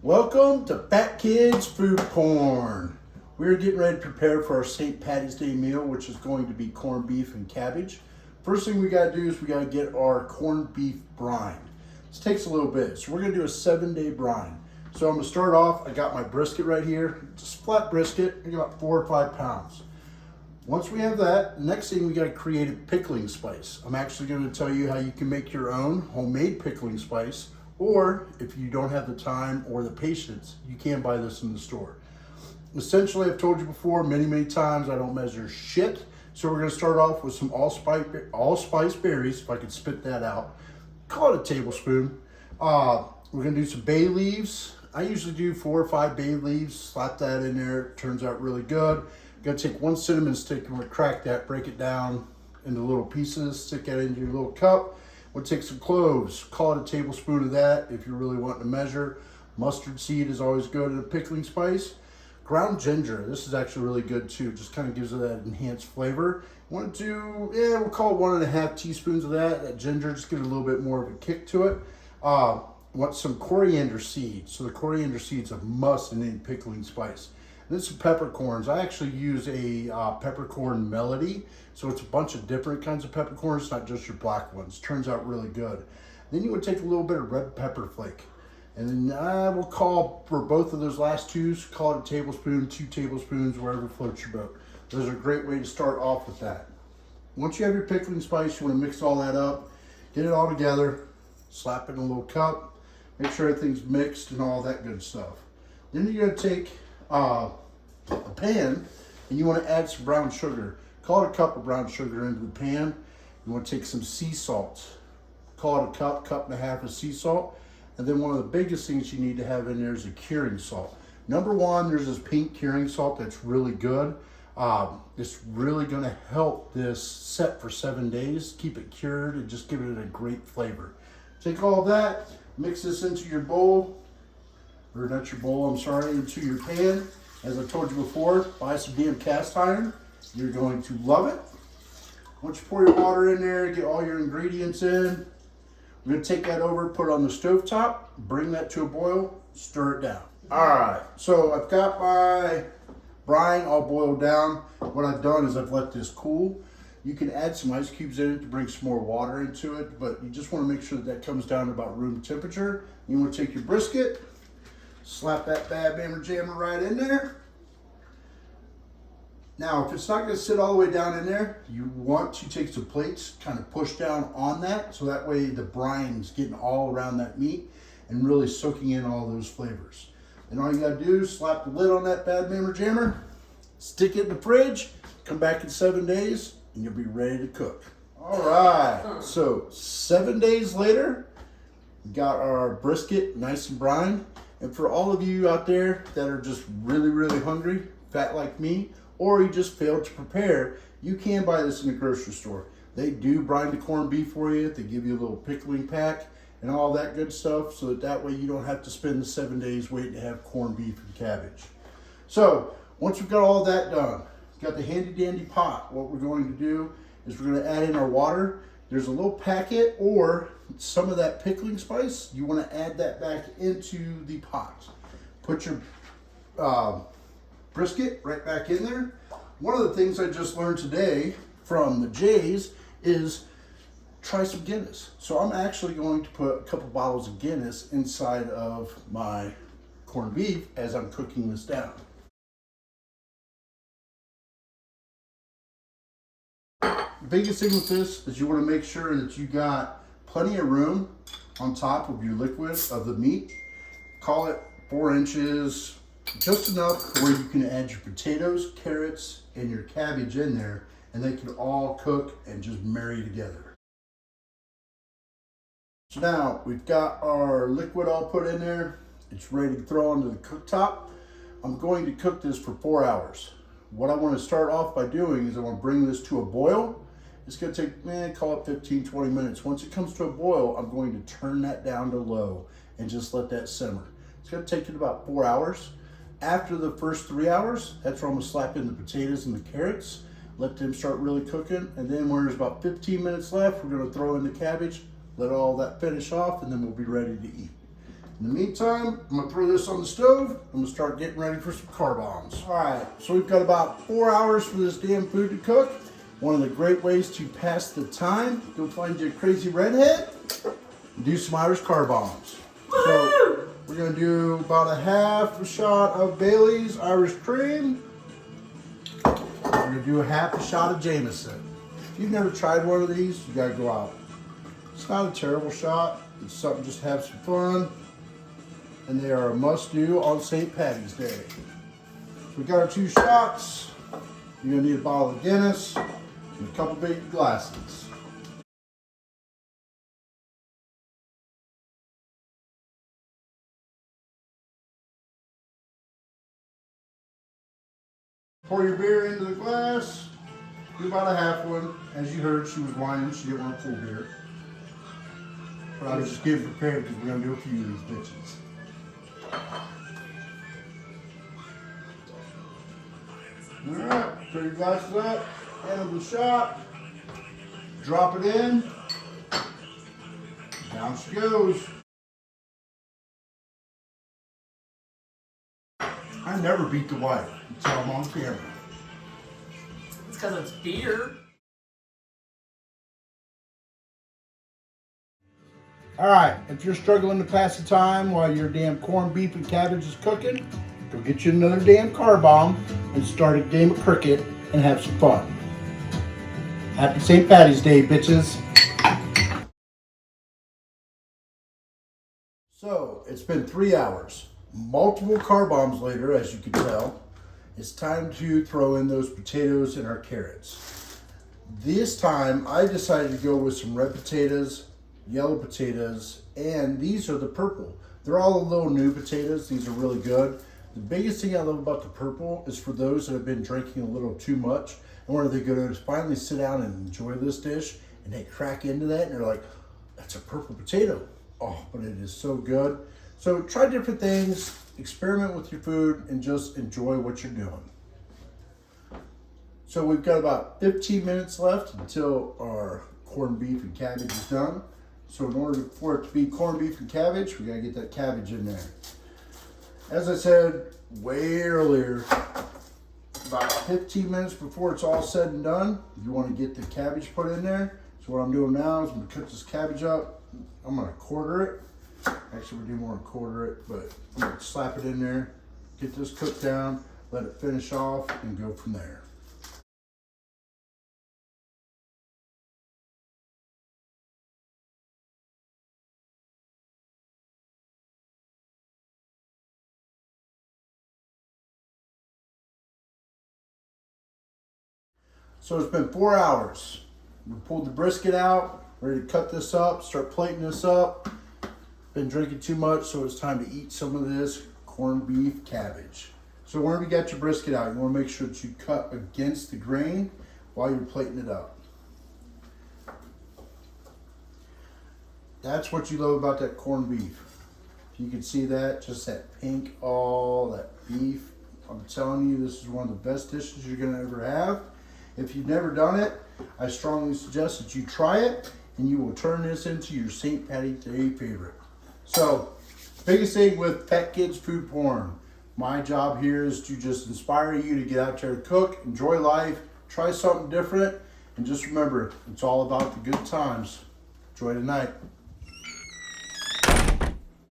Welcome to Fat Kids Food Porn. We're getting ready to prepare for our St. Patty's Day meal, which is going to be corned beef and cabbage. First thing we gotta do is we gotta get our corned beef brine. This takes a little bit, so we're gonna do a 7-day brine. So I'm gonna start off, I got my brisket right here, just flat brisket, I got about 4 or 5 pounds. Once we have that, the next thing we gotta create a pickling spice. I'm actually gonna tell you how you can make your own homemade pickling spice, or if you don't have the time or the patience, you can buy this in the store. Essentially, I've told you before many times, I don't measure shit. So we're gonna start off with some allspice berries, if I could spit that out. Call it a tablespoon. We're gonna do some bay leaves. I usually do 4 or 5 bay leaves, slap that in there, it turns out really good. Gonna take 1 cinnamon stick, and we'll crack that, break it down into little pieces, stick that into your little cup. We'll take some cloves, call it a tablespoon of that if you're really wanting to measure. Mustard seed is always good in a pickling spice. Ground ginger, this is actually really good too, just kind of gives it that enhanced flavor. Want to do, we'll call it 1.5 teaspoons of that ginger, just give it a little bit more of a kick to it. Want some coriander seeds, so the coriander seeds are a must in any pickling spice. And then some peppercorns. I actually use a peppercorn melody. So it's a bunch of different kinds of peppercorns, not just your black ones. Turns out really good. Then you would take a little bit of red pepper flake. And then I will call, for both of those last two, call it a tablespoon, 2 tablespoons, wherever floats your boat. Those are a great way to start off with that. Once you have your pickling spice, you want to mix all that up, get it all together, slap it in a little cup, make sure everything's mixed and all that good stuff. Then you're going to take a pan and you want to add some brown sugar. Call it a cup of brown sugar into the pan. You want to take some sea salt. Call it a cup and a half of sea salt. And then one of the biggest things you need to have in there is a curing salt. Number one, there's this pink curing salt that's really good. It's really going to help this set for 7 days, keep it cured, and just give it a great flavor. Take all that, mix this into your bowl, or not your bowl, I'm sorry, into your pan. As I told you before, buy some damn cast iron. You're going to love it. Once you pour your water in there, get all your ingredients in. We're going to take that over, put it on the stove top, bring that to a boil, stir it down. All right, so I've got my brine all boiled down. What I've done is I've let this cool. You can add some ice cubes in it to bring some more water into it, but you just want to make sure that comes down to about room temperature. You want to take your brisket, slap that bad bammer jammer right in there. Now, if it's not going to sit all the way down in there, you want to take some plates, kind of push down on that, so that way the brine's getting all around that meat and really soaking in all those flavors. And all you got to do is slap the lid on that bad bammer jammer, stick it in the fridge, come back in 7 days, and you'll be ready to cook. All right, so 7 days later, we got our brisket nice and brined. And for all of you out there that are just really hungry, fat like me, or you just failed to prepare, you can buy this in the grocery store. They do brine the corned beef for you. They give you a little pickling pack and all that good stuff, so that way you don't have to spend the 7 days waiting to have corned beef and cabbage. So once we've got all that done, got the handy dandy pot, what we're going to do is we're going to add in our water. There's a little packet or some of that pickling spice. You want to add that back into the pot. Put your brisket right back in there. One of the things I just learned today from the Jays is try some Guinness. So I'm actually going to put a couple bottles of Guinness inside of my corned beef as I'm cooking this down. The biggest thing with this is you want to make sure that you got plenty of room on top of your liquid of the meat. Call it 4 inches, just enough where you can add your potatoes, carrots, and your cabbage in there, and they can all cook and just marry together. So now we've got our liquid all put in there. It's ready to throw onto the cooktop. I'm going to cook this for 4 hours. What I want to start off by doing is I want to bring this to a boil. It's going to take, call it 15-20 minutes. Once it comes to a boil, I'm going to turn that down to low and just let that simmer. It's going to take it about 4 hours. After the first 3 hours, that's where I'm going to slap in the potatoes and the carrots, let them start really cooking, and then when there's about 15 minutes left, we're going to throw in the cabbage, let all that finish off, and then we'll be ready to eat. In the meantime, I'm gonna throw this on the stove. I'm gonna start getting ready for some car bombs. All right, so we've got about 4 hours for this damn food to cook. One of the great ways to pass the time, go find your crazy redhead and do some Irish car bombs. So we're gonna do about a half a shot of Bailey's Irish cream. We're gonna do a half a shot of Jameson. If you've never tried one of these, you gotta go out. It's not a terrible shot. It's something just to have some fun. And they are a must-do on St. Patty's Day. So we got our 2 shots. You're gonna need a bottle of Guinness and a couple big glasses. Pour your beer into the glass. Do about a half one. As you heard, she was whining. She didn't want a full beer. But I was just getting prepared because we're gonna do a few of these bitches. Alright, fill your glasses up, hand them the shot, drop it in, down she goes. I never beat the wife until I'm on camera. It's because it's beer. Alright, if you're struggling to pass the time while your damn corned beef and cabbage is cooking, go get you another damn car bomb and start a game of cricket and have some fun. Happy St. Patty's Day, bitches. So, it's been 3 hours. Multiple car bombs later, as you can tell. It's time to throw in those potatoes and our carrots. This time, I decided to go with some red potatoes, yellow potatoes, and these are the purple. They're all the little new potatoes. These are really good. The biggest thing I love about the purple is for those that have been drinking a little too much and where they go to finally sit down and enjoy this dish and they crack into that and they're like, that's a purple potato. Oh, but it is so good. So try different things, experiment with your food, and just enjoy what you're doing. So we've got about 15 minutes left until our corned beef and cabbage is done. So in order for it to be corned beef and cabbage, we gotta get that cabbage in there. As I said way earlier, about 15 minutes before it's all said and done, you want to get the cabbage put in there. So what I'm doing now is I'm going to cut this cabbage up. I'm going to quarter it. Actually, we do more than quarter it, but I'm going to slap it in there, get this cooked down, let it finish off, and go from there. So it's been 4 hours. We pulled the brisket out, ready to cut this up, start plating this up. Been drinking too much, so it's time to eat some of this corned beef cabbage. So whenever you got your brisket out, you want to make sure that you cut against the grain while you're plating it up. That's what you love about that corned beef. If you can see that, just that pink, all that beef. I'm telling you, this is one of the best dishes you're gonna ever have. If you've never done it, I strongly suggest that you try it and you will turn this into your St. Patty's Day favorite. So, biggest thing with Pet Kids Food Porn, my job here is to just inspire you to get out there to cook, enjoy life, try something different, and just remember, it's all about the good times. Enjoy the night.